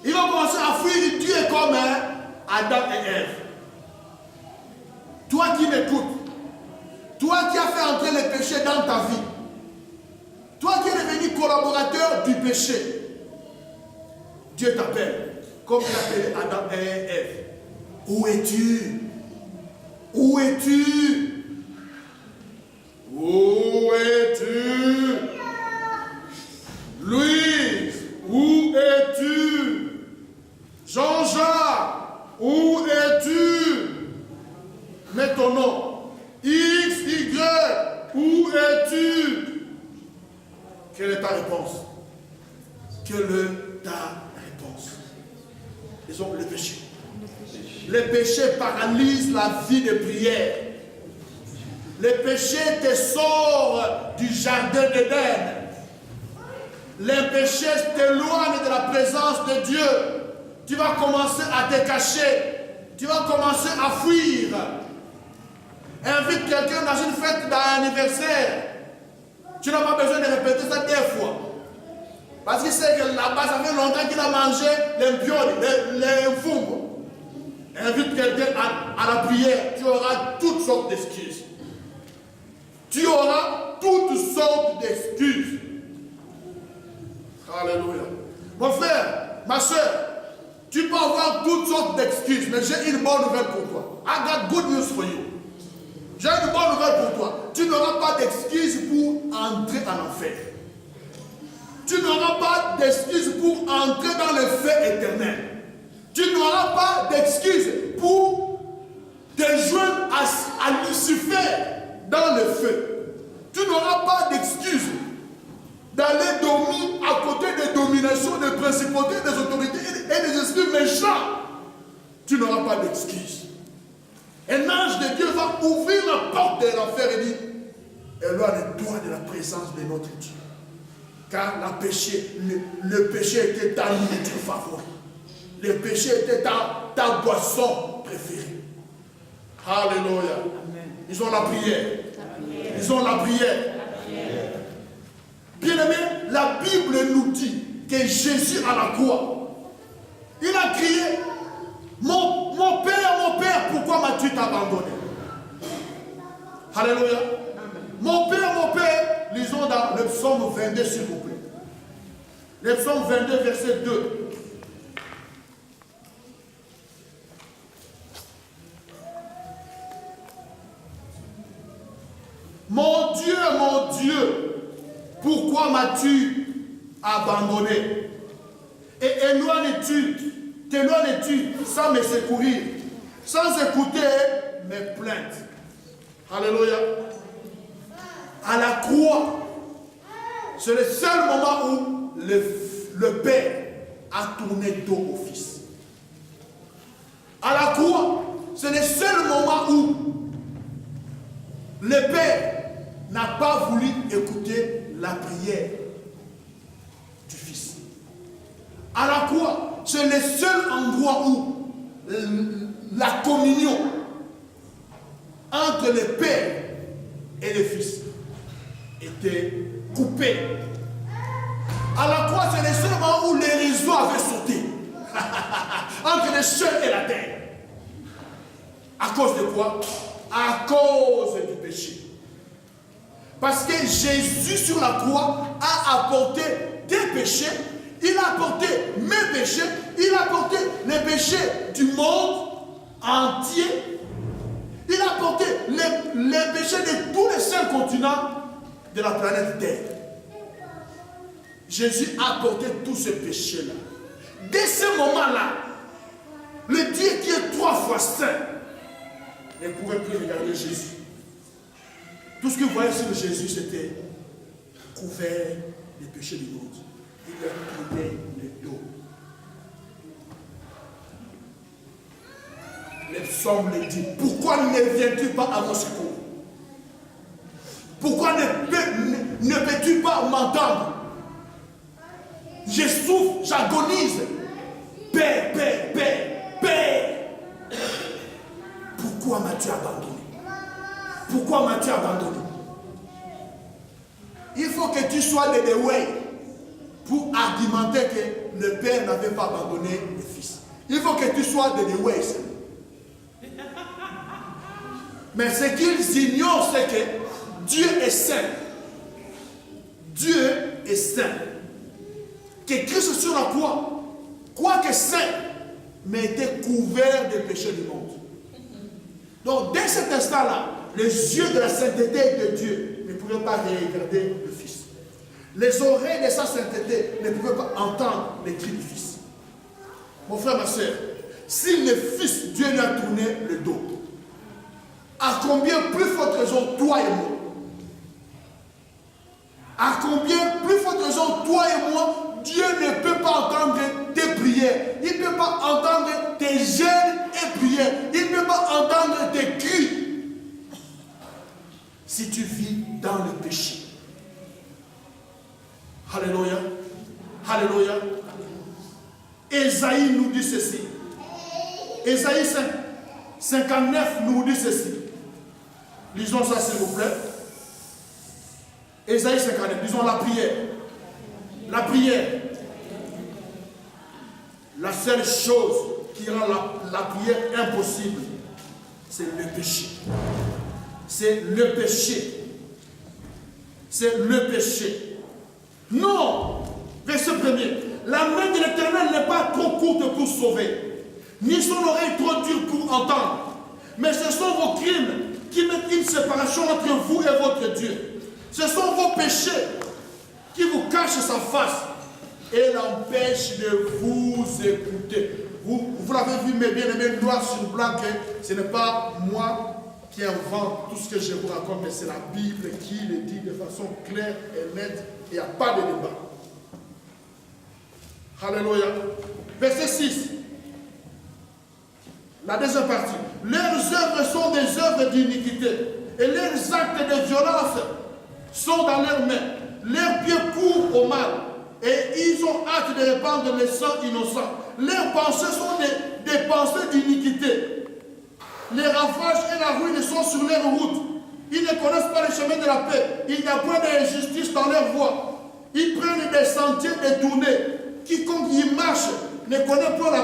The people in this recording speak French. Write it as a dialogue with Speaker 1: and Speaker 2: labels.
Speaker 1: Ils vont commencer à fuir. Dieu est comme Adam et Ève. Toi qui m'écoutes, toi qui as fait entrer le péché dans ta vie, toi qui es devenu collaborateur du péché, Dieu t'appelle, comme il appelait Adam et Ève. Où es-tu? Où es-tu? Où es-tu? Louise, où es-tu? Jean-Jacques, où es-tu? Mets ton nom. X, Y, où es-tu? Quelle est ta réponse? Quelle est ta réponse? Ils ont le péché. Le péché paralyse la vie de prière. Le péché te sort du jardin d'Éden. Le péché t'éloigne de la présence de Dieu. Tu vas commencer à te cacher. Tu vas commencer à fuir. Invite quelqu'un dans une fête d'anniversaire. Tu n'as pas besoin de répéter ça 2 fois. Parce qu'il sait que là-bas, ça fait longtemps qu'il a mangé les pioli, les fungos. Invite quelqu'un à la prière. Tu auras toutes sortes d'excuses. Tu auras toutes sortes d'excuses. Alléluia. Mon frère, ma soeur, tu peux avoir toutes sortes d'excuses, mais j'ai une bonne nouvelle pour toi. I got good news for you. J'ai une bonne nouvelle pour toi. Tu n'auras pas d'excuses pour entrer en enfer. Tu n'auras pas d'excuses pour entrer dans le feu éternel. Tu n'auras pas d'excuses pour te joindre à Lucifer dans le feu. Tu n'auras pas d'excuses d'aller dormir à côté des dominations, des principautés, des autorités et des esprits méchants. Tu n'auras pas d'excuses. Un ange de Dieu va ouvrir la porte de l'enfer et dire, éloigne-toi de la présence de notre Dieu. Car le péché était ta nourriture favorite. Le péché était ta boisson préférée. Alléluia. Ils ont la prière. Ils ont la prière. Bien aimé, la Bible nous dit que Jésus à la croix, il a crié, mon Père, pourquoi m'as-tu abandonné? Alléluia. Mon Père, lisons dans le psaume 22 s'il vous plaît. Le psaume 22 verset 2. Mon Dieu, pourquoi m'as-tu abandonné? Et t'éloignes-tu sans me secourir, sans écouter mes plaintes? Alléluia. À la croix, c'est le seul moment où le Père a tourné dos au Fils. À la croix, c'est le seul moment où le Père n'a pas voulu écouter la prière du Fils. À la croix, c'est le seul endroit où la communion entre le Père et le Fils était coupée. À la croix, c'est le seul moment où les réseaux avaient sauté entre le ciel et la terre. À cause de quoi? À cause du péché. Parce que Jésus sur la croix a apporté des péchés. Il a apporté mes péchés. Il a apporté les péchés du monde entier. Il a apporté les péchés de tous les 5 continents de la planète Terre. Jésus a apporté tous ces péchés-là. Dès ce moment-là, le Dieu qui est 3 fois saint ne pourrait plus regarder Jésus. Tout ce que vous voyez sur Jésus, c'était couvert des péchés du monde. Il leur tournait le dos. Le psaume le dit, pourquoi ne viens-tu pas à mon secours? Pourquoi ne peux-tu pas m'entendre? Je souffre, j'agonise. Père, Père, Père, Père. Pourquoi m'as-tu abandonné? Pourquoi m'as-tu abandonné? Il faut que tu sois de the way. pour argumenter que le Père n'avait pas abandonné le Fils. Il faut que tu sois de the ways. Mais ce qu'ils ignorent, c'est que Dieu est saint. Dieu est saint. Que Christ sur la croix, quoique saint, mais était couvert des péchés du monde. Donc, dès cet instant-là, les yeux de la sainteté de Dieu ne pouvaient pas regarder le Fils. Les oreilles de sa sainteté ne pouvaient pas entendre les cris du Fils. Mon frère, ma soeur, si le Fils, Dieu lui a tourné le dos, à combien plus forte raison, toi et moi? À combien plus forte raison, toi et moi, Dieu ne peut pas entendre tes prières. Il ne peut pas entendre tes jeûnes et prières. Il ne peut pas entendre tes cris. Si tu vis dans le péché. Alléluia. Alléluia. Ésaïe nous dit ceci. Ésaïe 59 nous dit ceci. Lisons ça s'il vous plaît. Ésaïe 59, disons la prière. La prière. La seule chose qui rend la prière impossible, c'est le péché. C'est le péché. C'est le péché. Non! Verset 1er. La main de l'Éternel n'est pas trop courte pour sauver, ni son oreille trop dure pour entendre. Mais ce sont vos crimes qui mettent une séparation entre vous et votre Dieu. Ce sont vos péchés qui vous cachent sa face et l'empêchent de vous écouter. Vous l'avez vu, mes bien-aimés, noir sur blanc, que ce n'est pas moi qui invente tout ce que je vous raconte, mais c'est la Bible qui le dit de façon claire et nette. Il n'y a pas de débat. Alléluia. Verset 6. La deuxième partie. Leurs œuvres sont des œuvres d'iniquité et leurs actes de violence sont dans leurs mains. Leurs pieds courent au mal et ils ont hâte de répandre le sang innocent. Leurs pensées sont des pensées d'iniquité. Les ravages et la ruine sont sur leurs routes. Ils ne connaissent pas le chemin de la paix. Il n'y a point d'injustice dans leur voie. Ils prennent des sentiers détournés. Quiconque y marche ne connaît pas la